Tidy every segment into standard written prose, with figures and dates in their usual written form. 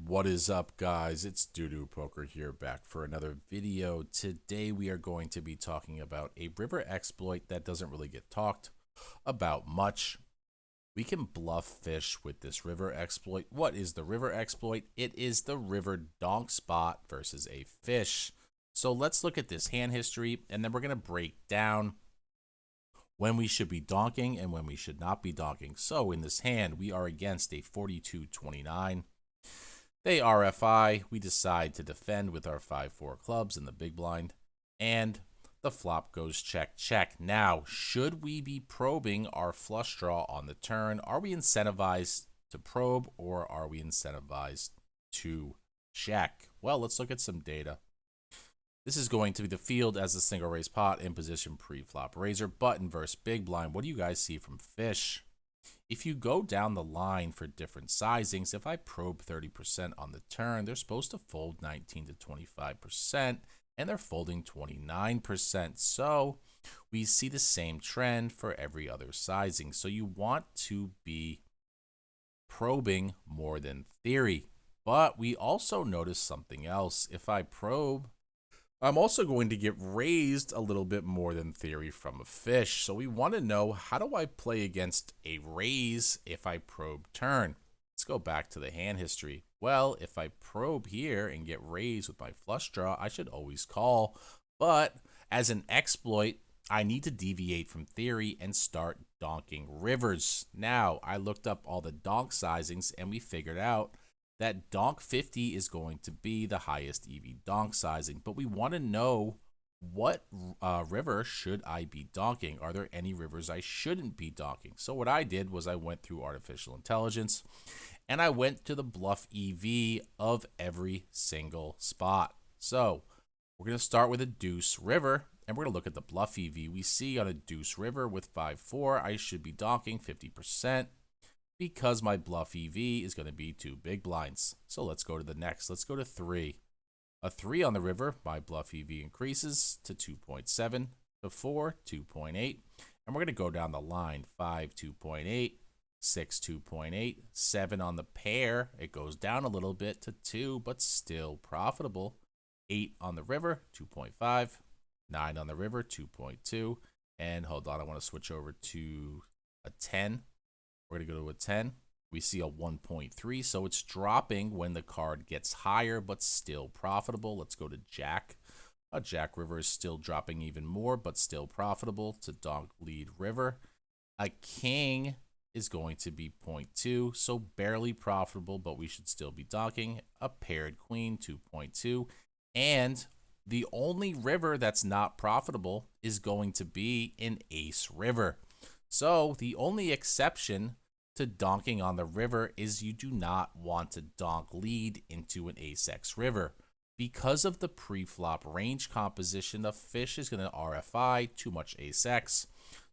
What is up, guys? It's Doo Poker here, back for another video. Today we are going to be talking about a river exploit that doesn't really get talked about much. We can bluff fish with this river exploit. What is the river exploit? It is the river donk spot versus a fish. So let's look at this hand history, and then we're going to break down when we should be donking and when we should not be donking. So in this hand, we are against a 42-29. They RFI. We decide to defend with our 5-4 clubs in the big blind. And the flop goes check, check. Now, should we be probing our flush draw on the turn? Are we incentivized to probe, or are we incentivized to check? Well, let's look at some data. This is going to be the field as a single raise pot in position pre-flop raiser, button versus big blind. What do you guys see from fish? If you go down the line for different sizings, if I probe 30% on the turn, they're supposed to fold 19 to 25%, and they're folding 29%. So we see the same trend for every other sizing. So you want to be probing more than theory. But we also notice something else. If I probe, I'm also going to get raised a little bit more than theory from a fish. So we want to know, how do I play against a raise if I probe turn? Let's go back to the hand history. Well, if I probe here and get raised with my flush draw, I should always call. But as an exploit, I need to deviate from theory and start donking rivers. Now, I looked up all the donk sizings and we figured out that donk 50 is going to be the highest EV donk sizing, but we want to know, what river should I be donking? Are there any rivers I shouldn't be donking? So what I did was I went through artificial intelligence and I went to the bluff EV of every single spot. So we're going to start with a deuce river, and we're going to look at the bluff EV. We see on a deuce river with 5-4, I should be donking 50%. Because my bluff EV is going to be 2 big blinds. So let's go to the next. Let's go to 3. A 3 on the river, my bluff EV increases to 2.7, to 4, 2.8. And we're going to go down the line. 5, 2.8, 6, 2.8, 7 on the pair. It goes down a little bit to 2, but still profitable. 8 on the river, 2.5. 9 on the river, 2.2. And hold on, I want to switch over to a 10. We're going to go to a 10. We see a 1.3, so it's dropping when the card gets higher, but still profitable. Let's go to Jack. A Jack river is still dropping even more, but still profitable to donk lead river. A king is going to be 0.2, so barely profitable, but we should still be donking. A paired queen, 2.2. And the only river that's not profitable is going to be an ace river. So the only exception to donking on the river is you do not want to donk lead into an ace-x river. Because of the pre-flop range composition, the fish is going to RFI too much ace-x.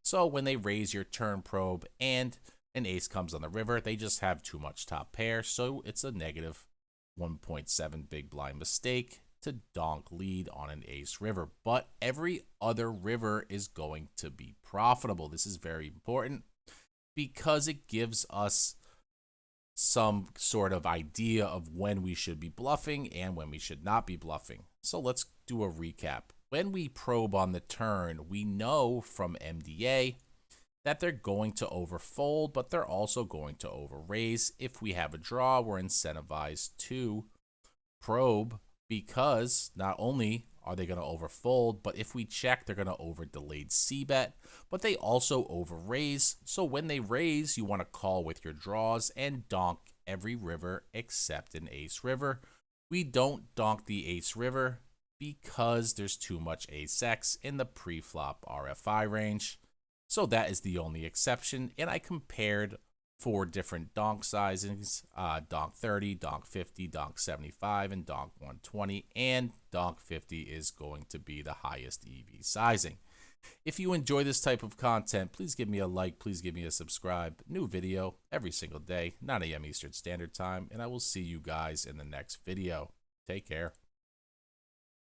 So when they raise your turn probe and an ace comes on the river, they just have too much top pair. So it's a negative 1.7 big blind mistake to donk lead on an ace river. But every other river is going to be profitable. This is very important, because it gives us some sort of idea of when we should be bluffing and when we should not be bluffing. So let's do a recap. When we probe on the turn, we know from MDA that they're going to overfold, but they're also going to overraise. If we have a draw, we're incentivized to probe, because not only are they going to overfold, but if we check, they're going to over delayed c-bet, but they also over raise. So when they raise, you want to call with your draws and donk every river except an ace river. We don't donk the ace river because there's too much ace-x in the pre-flop RFI range. So that is the only exception, and I compared 4 different donk sizings, donk 30, donk 50, donk 75, and donk 120, and donk 50 is going to be the highest EV sizing. If you enjoy this type of content, please give me a like, please give me a subscribe. New video every single day, 9 a.m. Eastern Standard Time, and I will see you guys in the next video. Take care.